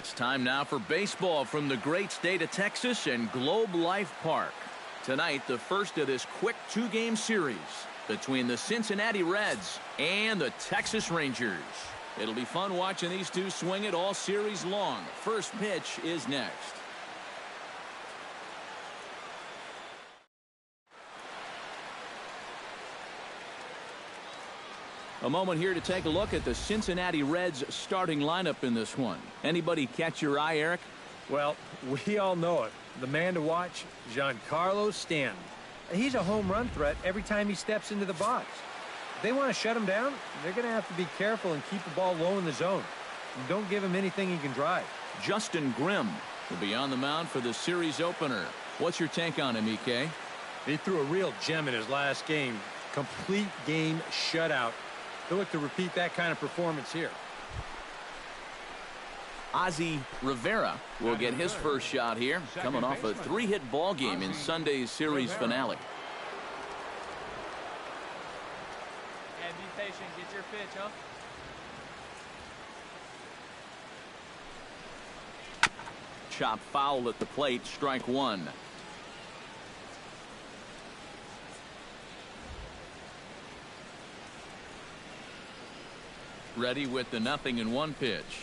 It's time now for baseball from the great state of Texas and Globe Life Park. Tonight, the first of this quick two-game series between the Cincinnati Reds and the Texas Rangers. It'll be fun watching these two swing it all series long. First pitch is next. A moment here to take a look at the Cincinnati Reds starting lineup in this one. Anybody catch your eye, Eric? Well, we all know it. The man to watch, Giancarlo Stanton. He's a home run threat every time he steps into the box. If they want to shut him down, they're going to have to be careful and keep the ball low in the zone. And don't give him anything he can drive. Justin Grimm will be on the mound for the series opener. What's your take on him, EK? He threw a real gem in his last game. Complete game shutout. He'll look to repeat that kind of performance here. Ozzie Rivera will get his first shot here, coming off a three-hit ball game in Sunday's series finale. Yeah, be patient. Get your pitch, huh? Chop foul at the plate, strike one. Ready with the 0-1 pitch.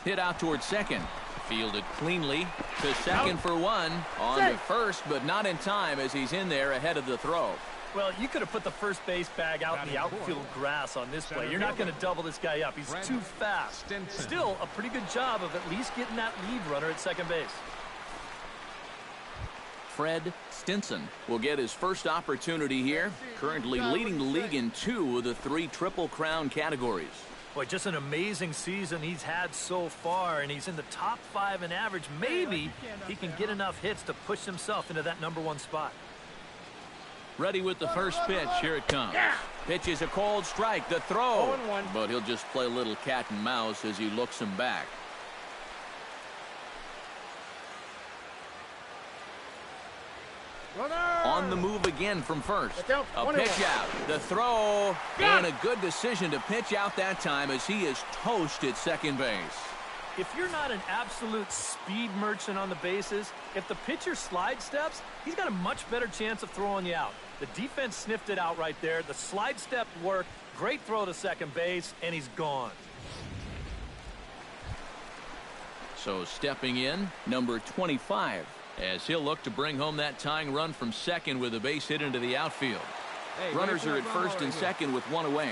Hit out towards second. Fielded cleanly to second for one. On to first, but not in time as he's in there ahead of the throw. Well, you could have put the first base bag out in the outfield grass on this play. You're not going to double this guy up. He's too fast. Still, a pretty good job of at least getting that lead runner at second base. Fred Stinson will get his first opportunity here, currently leading the league in 2 of the 3 Triple Crown categories. Boy, just an amazing season he's had so far, and he's in the top 5 in average. Maybe he can get enough hits to push himself into that #1 spot. Ready with the first pitch. Here it comes. Pitch is a cold strike. The throw. But he'll just play a little cat and mouse as he looks him back. On the move again from first. A pitch out. The throw. And a good decision to pitch out that time as he is toast at second base. If you're not an absolute speed merchant on the bases, if the pitcher slide steps, he's got a much better chance of throwing you out. The defense sniffed it out right there. The slide step worked. Great throw to second base, and he's gone. So stepping in, number 25. As he'll look to bring home that tying run from second with a base hit into the outfield. Runners are at first and second with one away.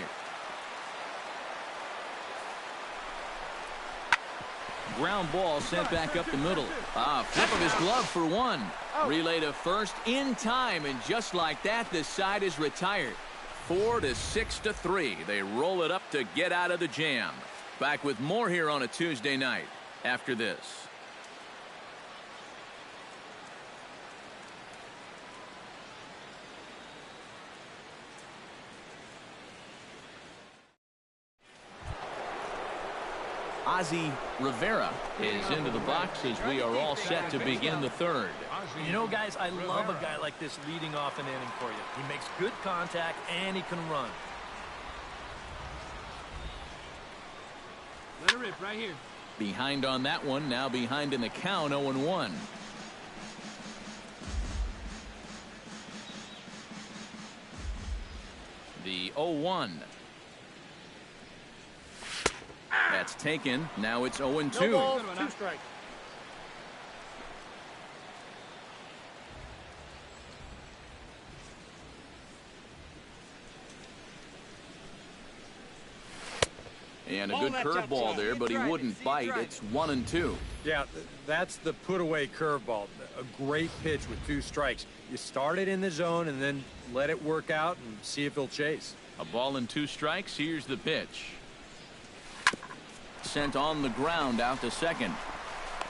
Ground ball sent back up the middle. Flip of his glove for one. Relay to first in time, and just like that, the side is retired. 4-6-3. They roll it up to get out of the jam. Back with more here on a Tuesday night after this. Ozzie Rivera is into the box as we are all set to begin the third. You know, guys, I love a guy like this leading off an inning for you. He makes good contact, and he can run. Let it rip right here. Behind on that one, now behind in the count, 0-1. The 0-1. That's taken. Now it's 0-2. No balls, 2 strikes. And a good curveball there, but he wouldn't bite. It's 1-2. Yeah, that's the put-away curveball. A great pitch with 2 strikes. You start it in the zone and then let it work out and see if he'll chase. A ball and 2 strikes. Here's the pitch. Sent on the ground out to second.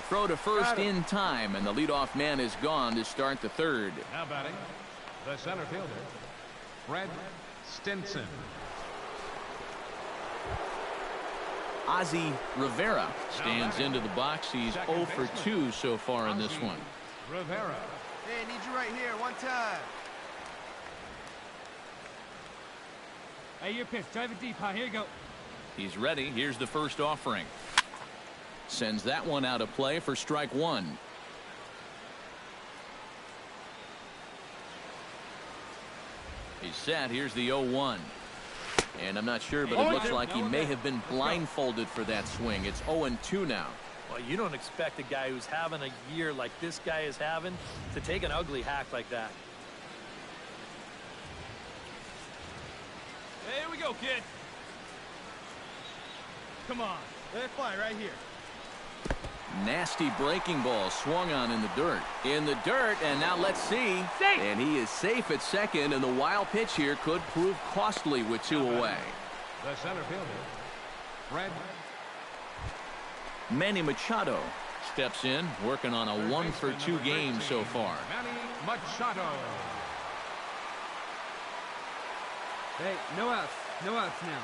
Throw to first in time, and the leadoff man is gone to start the third. Now batting, the center fielder, Fred Stinson. Ozzie Rivera stands into the box. He's 0 for 2 so far in this one. Rivera. Hey, I need you right here, one time. Hey, your pitch. Drive it deep, huh? Here you go. He's ready. Here's the first offering. Sends that one out of play for strike one. He's set. Here's the 0-1. And I'm not sure, but it looks like he may have been blindfolded for that swing. It's 0-2 now. Well, you don't expect a guy who's having a year like this guy is having to take an ugly hack like that. Hey, here we go, kid. Come on. Let it fly right here. Nasty breaking ball swung on in the dirt. In the dirt, and now let's see. Safe. And he is safe at second, and the wild pitch here could prove costly with two away. The center fielder, Fred. Manny Machado steps in, working on a 1-for-2 game so far. Manny Machado. Hey, no outs. No outs now.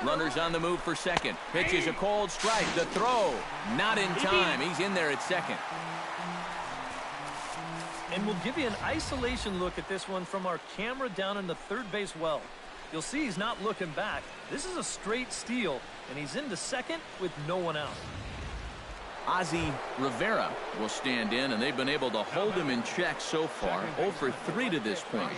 Runners on the move for second. Pitch is a cold strike. The throw, not in time. He's in there at second. And we'll give you an isolation look at this one from our camera down in the third base well. You'll see he's not looking back. This is a straight steal, and he's into second with no one out. Ozzie Rivera will stand in, and they've been able to hold him in check so far. 0-for-3 to this point.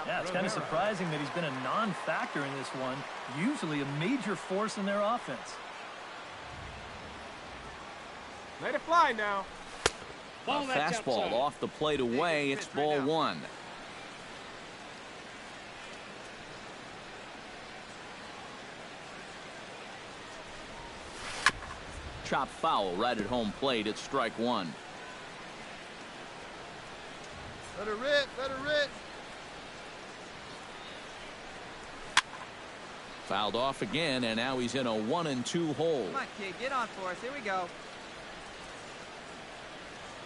Yeah, it's kind of surprising that he's been a non-factor in this one. Usually a major force in their offense. Let it fly now. A fastball off the plate away. It's ball one. Chop foul right at home plate. It's strike one. Let it rip. Let it rip. Fouled off again, and now he's in a 1-2 hole. Come on, kid. Get on for us. Here we go.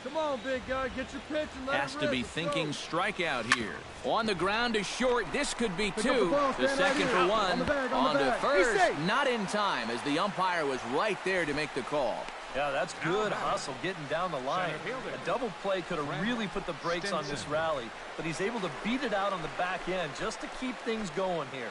Come on, big guy. Get your pitch and let Has it to rip. be Let's thinking go. strikeout here. On the ground is short. This could be up two. the ball, The stand right second here. for one. On the bag, On on the to bag. Be first. safe. Not in time, as the umpire was right there to make the call. Yeah, that's good hustle getting down the line. A double play could have really put the brakes on this rally, but he's able to beat it out on the back end just to keep things going here.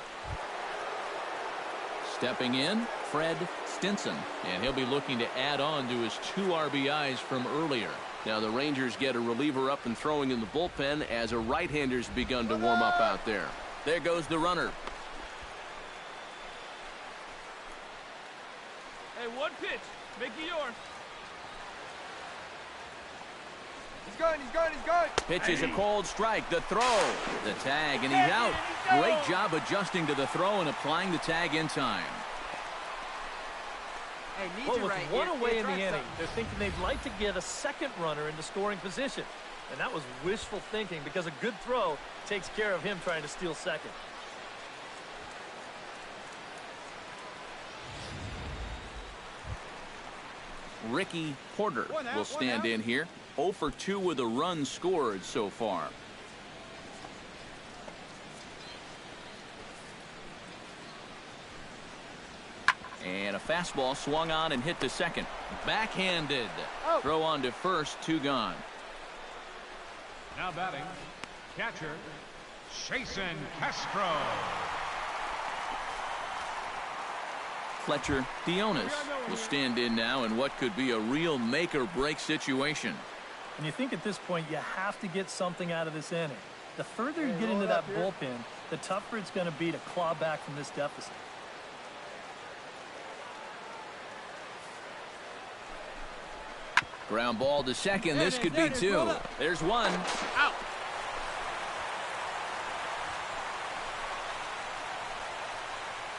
Stepping in, Fred Stinson, and he'll be looking to add on to his 2 RBIs from earlier. Now the Rangers get a reliever up and throwing in the bullpen as a right-hander's begun to warm up out there. There goes the runner. Hey, one pitch. Make it yours. He's going. He's going. He's going. Pitch is a cold strike. The throw. The tag, and he's out. Great job adjusting to the throw and applying the tag in time. Hey, need Well, you with right one here. away Kid, in the try inning, something. they're thinking they'd like to get a second runner into scoring position. And that was wishful thinking because a good throw takes care of him trying to steal second. Ricky Porter will stand in here. 0-for-2 with a run scored so far. And a fastball swung on and hit to second. Backhanded. Throw on to first, 2 gone. Now batting, catcher, Jason Castro. Fletcher Dionis will stand in now in what could be a real make-or-break situation. And you think at this point you have to get something out of this inning. The further you get into that bullpen, the tougher it's going to be to claw back from this deficit. Ground ball to second. This could be 2. There's 1. Out.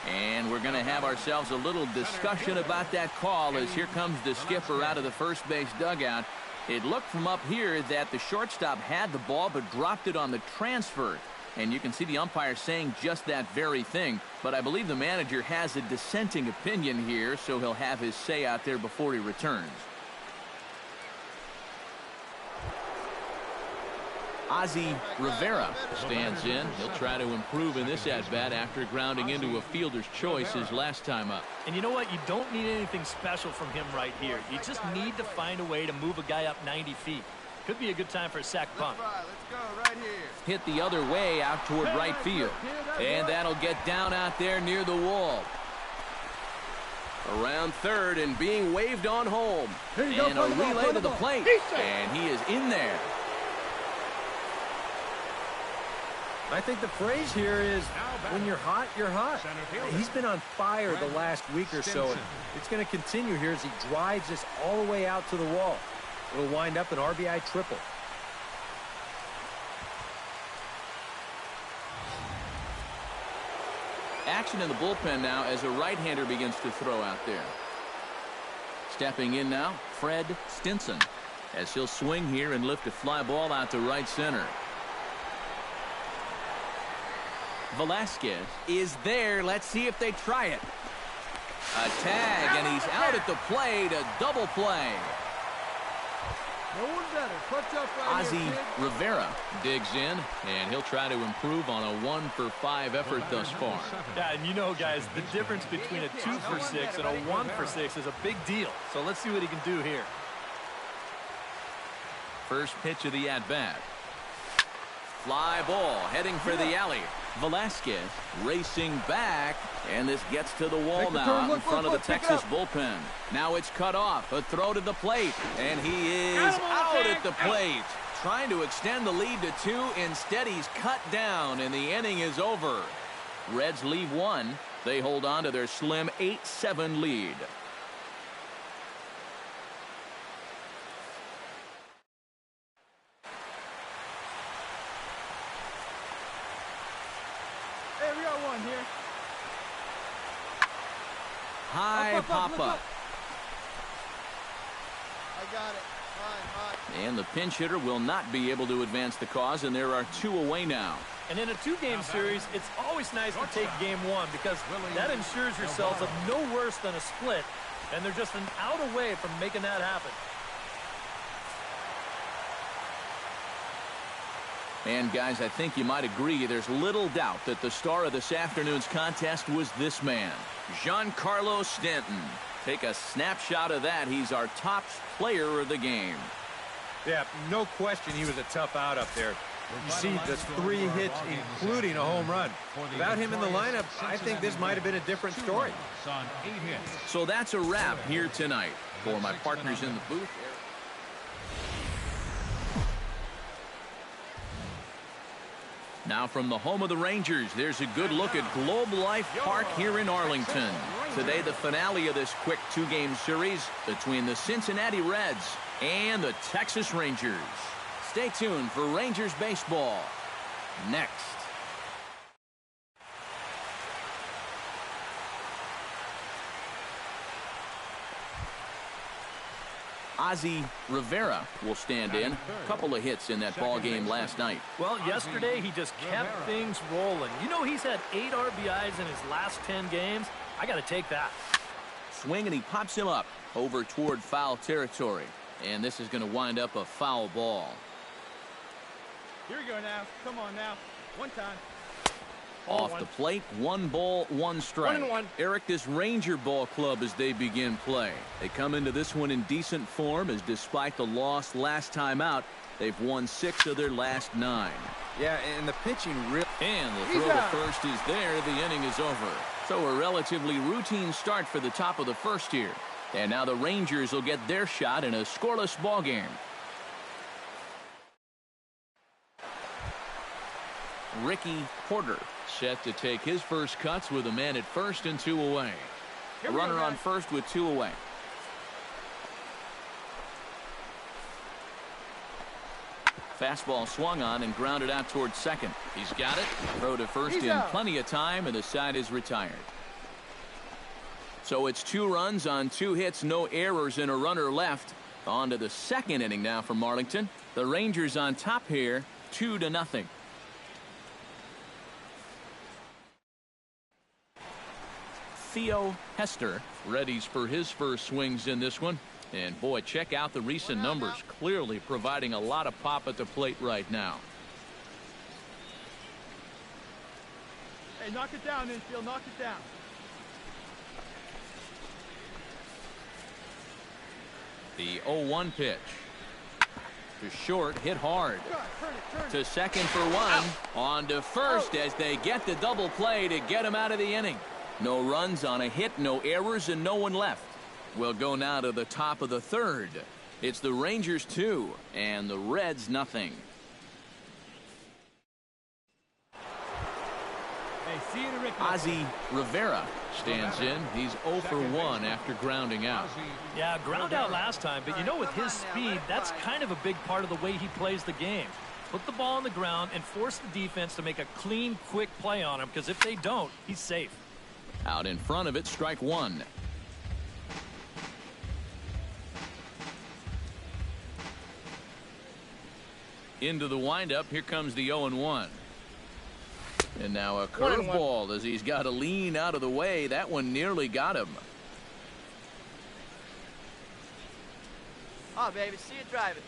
And we're going to have ourselves a little discussion about that call as here comes the skipper out of the first base dugout. It looked from up here that the shortstop had the ball but dropped it on the transfer. And you can see the umpire saying just that very thing. But I believe the manager has a dissenting opinion here, so he'll have his say out there before he returns. Ozzie Rivera stands in. He'll try to improve in this at-bat after grounding into a fielder's choice his last time up. And you know what? You don't need anything special from him right here. You just need to find a way to move a guy up 90 feet. Could be a good time for a sac punt. Let's go right here. Hit the other way out toward right field. And that'll get down out there near the wall. Around third and being waved on home. And a relay to the plate. And he is in there. I think the phrase here is, when you're hot, you're hot. He's been on fire the last week or so, and it's going to continue here as he drives this all the way out to the wall. It'll wind up an RBI triple. Action in the bullpen now as a right-hander begins to throw out there. Stepping in now, Fred Stinson, as he'll swing here and lift a fly ball out to right center. Velasquez is there. Let's see if they try it. A tag, and he's out at the plate. A double play. No one better. Clutch up right here, kid. Rivera digs in, and he'll try to improve on a 1-for-5 effort thus far. Yeah, and you know, guys, the difference between a 2-for-6 and a 1-for-6 is a big deal. So let's see what he can do here. First pitch of the at-bat. Fly ball heading for the alley. Velasquez racing back, and this gets to the wall now in front of the Texas bullpen. Now it's cut off. A throw to the plate, and he is out at the plate. Trying to extend the lead to 2. Instead, he's cut down, and the inning is over. Reds leave 1. They hold on to their slim 8-7 lead. Here. High pop-up. I got it. Fine. And the pinch hitter will not be able to advance the cause, and there are 2 away now. And in a 2-game series, it's always nice to take game 1 because that ensures yourselves of no worse than a split, and they're just an out away from making that happen. And, guys, I think you might agree there's little doubt that the star of this afternoon's contest was this man, Giancarlo Stanton. Take a snapshot of that. He's our top player of the game. Yeah, no question he was a tough out up there. You see the 3 hits, including a home run. Without him in the lineup, I think this might have been a different story. So that's a wrap here tonight. For my partners in the booth, now from the home of the Rangers, there's a good look at Globe Life Park here in Arlington. Today, the finale of this quick 2-game series between the Cincinnati Reds and the Texas Rangers. Stay tuned for Rangers baseball next. Ozzie Rivera will stand in. A couple of hits in that ball game last night. Well, yesterday he just kept things rolling. You know, he's had 8 RBIs in his last 10 games. I got to take that. Swing, and he pops him up over toward foul territory. And this is going to wind up a foul ball. Here we go now. Come on now. One time. Off the plate, 1 ball, 1 strike. 1-1. Eric, this Ranger ball club as they begin play. They come into this one in decent form, as despite the loss last time out, they've won 6 of their last 9. Yeah, and the pitching really... And the throw to first is there. The inning is over. So a relatively routine start for the top of the first here. And now the Rangers will get their shot in a scoreless ball game. Ricky Porter set to take his first cuts with a man at first and 2 away. A runner on first with 2 away. Fastball swung on and grounded out towards second. He's got it. Throw to first in plenty of time, and the side is retired. So it's 2 runs on 2 hits, no errors, and a runner left. On to the second inning now from Arlington. The Rangers on top here, 2-0. Theo Hester readies for his first swings in this one. And boy, check out the recent numbers. Clearly providing a lot of pop at the plate right now. Hey, knock it down, infield. Knock it down. The 0-1 pitch. To short, hit hard. To second for one. On to first as they get the double play to get him out of the inning. No runs on a hit, no errors, and no one left. We'll go now to the top of the third. It's the Rangers 2 and the Reds nothing. Ozzie Rivera stands in. He's 0 for 1 after grounding out. Yeah, ground out last time, but you know, with his speed, that's kind of a big part of the way he plays the game. Put the ball on the ground and force the defense to make a clean, quick play on him, because if they don't, he's safe. Out in front of it, strike one. Into the windup, here comes the 0-1. And now a curveball as he's got to lean out of the way. That one nearly got him. Oh, baby, see you drive it.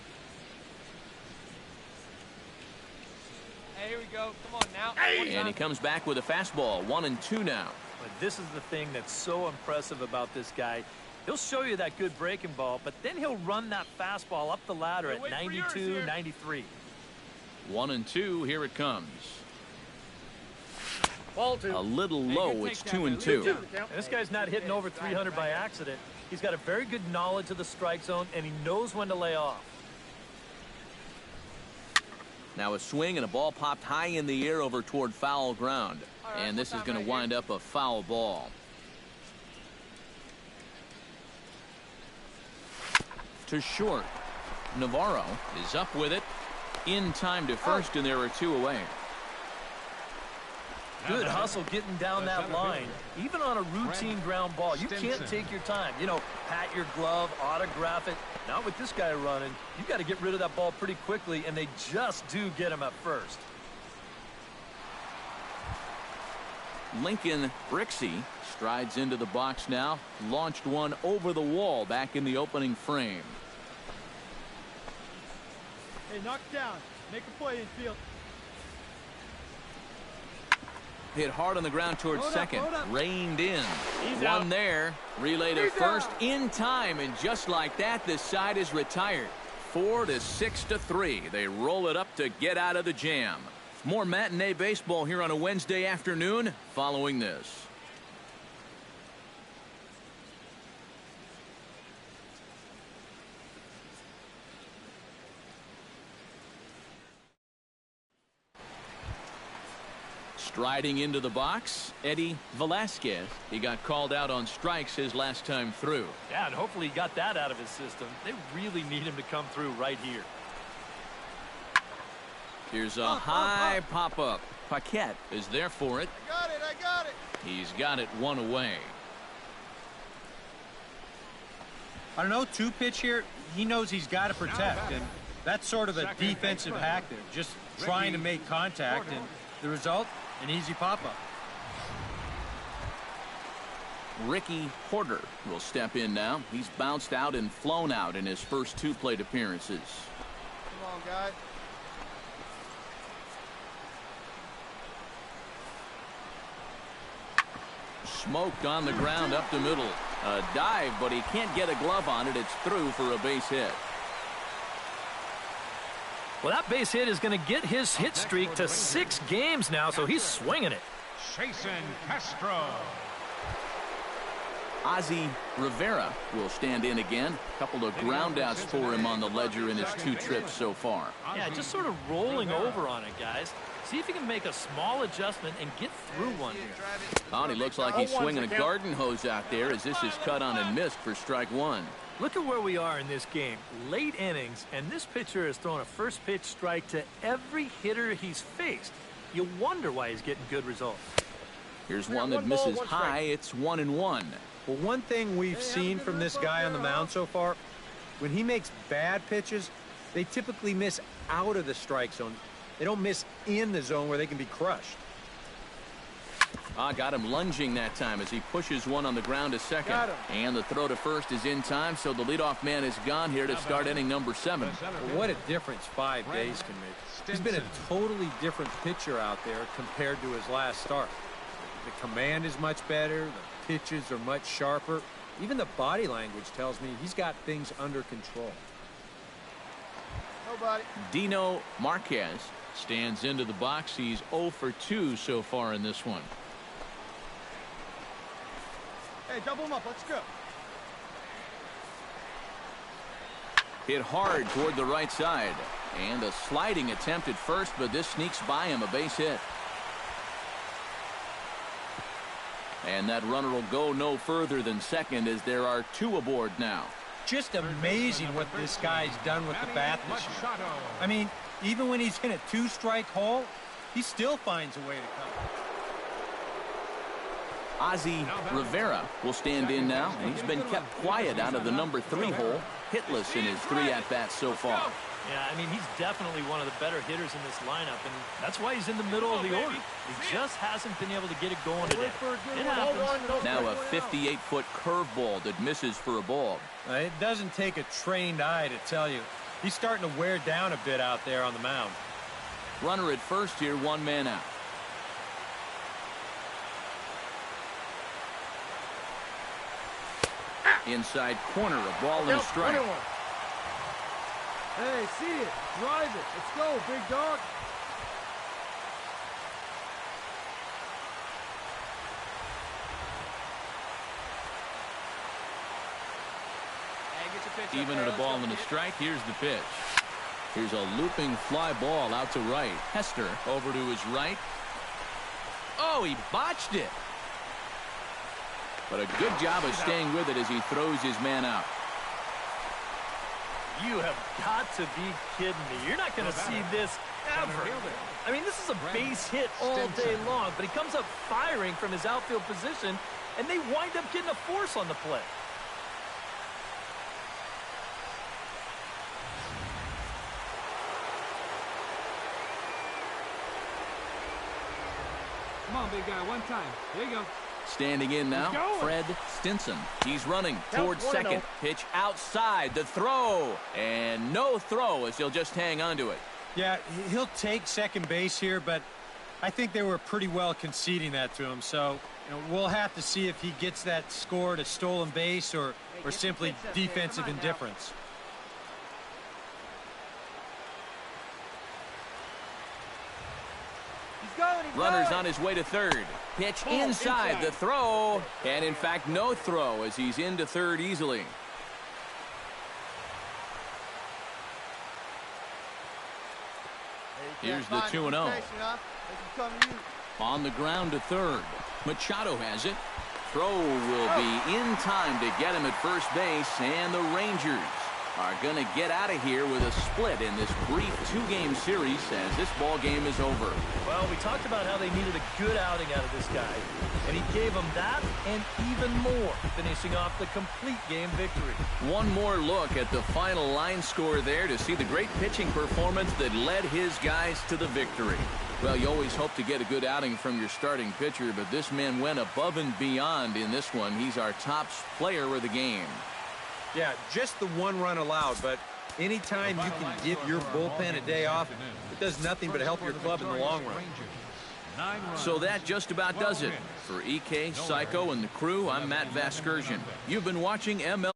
Hey, here we go. Come on now. And he comes back with a fastball. 1-2 now. But this is the thing that's so impressive about this guy. He'll show you that good breaking ball, but then he'll run that fastball up the ladder at 92, 93. 1-2. Here it comes. Ball two. A little low. It's 2-2. And this guy's not hitting over 300 by accident. He's got a very good knowledge of the strike zone, and he knows when to lay off. Now a swing and a ball popped high in the air over toward foul ground. And this is going to wind up a foul ball. To short. Navarro is up with it. In time to first, and there are two away. Good hustle getting down that line. Even on a routine ground ball, you can't take your time. You know, pat your glove, autograph it. Not with this guy running. You got to get rid of that ball pretty quickly, and they just do get him at first. Lincoln Brixey strides into the box now. Launched one over the wall back in the opening frame. Hey, knock it down. Make a play in field. Hit hard on the ground towards second. Reined in. He's one out. there. Relay to first in time. And just like that, this side is retired. 4-6-3. They roll it up to get out of the jam. More matinee baseball here on a Wednesday afternoon following this. Striding into the box, Eddie Velasquez. He got called out on strikes his last time through. Yeah, and hopefully he got that out of his system. They really need him to come through right here. Here's a high pop-up. Paquette is there for it. I got it. He's got it one away. I don't know, 2-pitch here. He knows he's got to protect, and that's sort of a defensive hack there. Just trying to make contact, and the result, an easy pop-up. Ricky Porter will step in now. He's bounced out and flown out in his first two plate appearances. Come on, guys. Smoked on the ground up the middle. A dive, but he can't get a glove on it. It's through for a base hit. Well, that base hit is going to get his hit streak to 6 games now, so he's swinging it. Jason Castro. Ozzie Rivera will stand in again. A couple of groundouts for him on the ledger in his 2 trips so far. Yeah, just sort of rolling over on it, guys. See if he can make a small adjustment and get through one here. Oh, he looks like he's swinging a garden hose out there as this is cut on and missed for strike one. Look at where we are in this game. Late innings, and this pitcher has thrown a first pitch strike to every hitter he's faced. You wonder why he's getting good results. Here's one that misses high. It's 1-1. Well, one thing we've seen from this guy on the mound so far, when he makes bad pitches, they typically miss out of the strike zone. They don't miss in the zone where they can be crushed. Got him lunging that time as he pushes one on the ground to second. And the throw to first is in time, so the leadoff man is gone here to start inning number 7. Well, what a difference 5 days can make. He's been a totally different pitcher out there compared to his last start. The command is much better. The pitches are much sharper. Even the body language tells me he's got things under control. Nobody. Dino Marquez stands into the box. He's 0 for 2 so far in this one. Hey, double him up. Let's go. Hit hard toward the right side. And a sliding attempt at first, but this sneaks by him, a base hit. And that runner will go no further than second as there are 2 aboard now. Just amazing what this guy's done with the bat this year. I mean, even when he's in a 2-strike hole, he still finds a way to come. Ozzie Rivera will stand in now. And he's been kept quiet out of the number 3 hole, hitless in his 3 at-bats so far. Yeah, I mean, he's definitely one of the better hitters in this lineup, and that's why he's in the middle of the order. He just hasn't been able to get it going today. It happens. Now a 58-foot curveball that misses for a ball. It doesn't take a trained eye to tell you. He's starting to wear down a bit out there on the mound. Runner at first here, 1 man out. Inside corner, a ball and a strike. Hey, see it. Drive it. Let's go, big dog. Hey, get your pitch Even up at there. a ball and a strike, here's the pitch. Here's a looping fly ball out to right. Hester over to his right. Oh, he botched it. But a good job of staying with it as he throws his man out. You have got to be kidding me. You're not going to see this ever. I mean, this is a base hit all day long, but he comes up firing from his outfield position, and they wind up getting a force on the play. Come on, big guy, one time. There you go. Standing in now, Fred Stinson. He's running towards second. Pitch outside. The throw. And no throw as he'll just hang on to it. Yeah, he'll take second base here, but I think they were pretty well conceding that to him. So we'll have to see if he gets that scored a stolen base or simply defensive indifference. Runner's on his way to third. Pitch inside. The throw. And in fact, no throw as he's into third easily. Here's the 2-0. On the ground to third. Machado has it. Throw will be in time to get him at first base, and the Rangers are going to get out of here with a split in this brief 2-game series as this ball game is over. Well, we talked about how they needed a good outing out of this guy, and he gave them that and even more, finishing off the complete game victory. One more look at the final line score there to see the great pitching performance that led his guys to the victory. Well, you always hope to get a good outing from your starting pitcher, but this man went above and beyond in this one. He's our top player of the game. Yeah, just the 1 run allowed, but anytime you can give your bullpen a day off, it does nothing but help your club in the long run. So that just about does it. For EK, Psycho, and the crew, I'm Matt Vasgersian. You've been watching ML.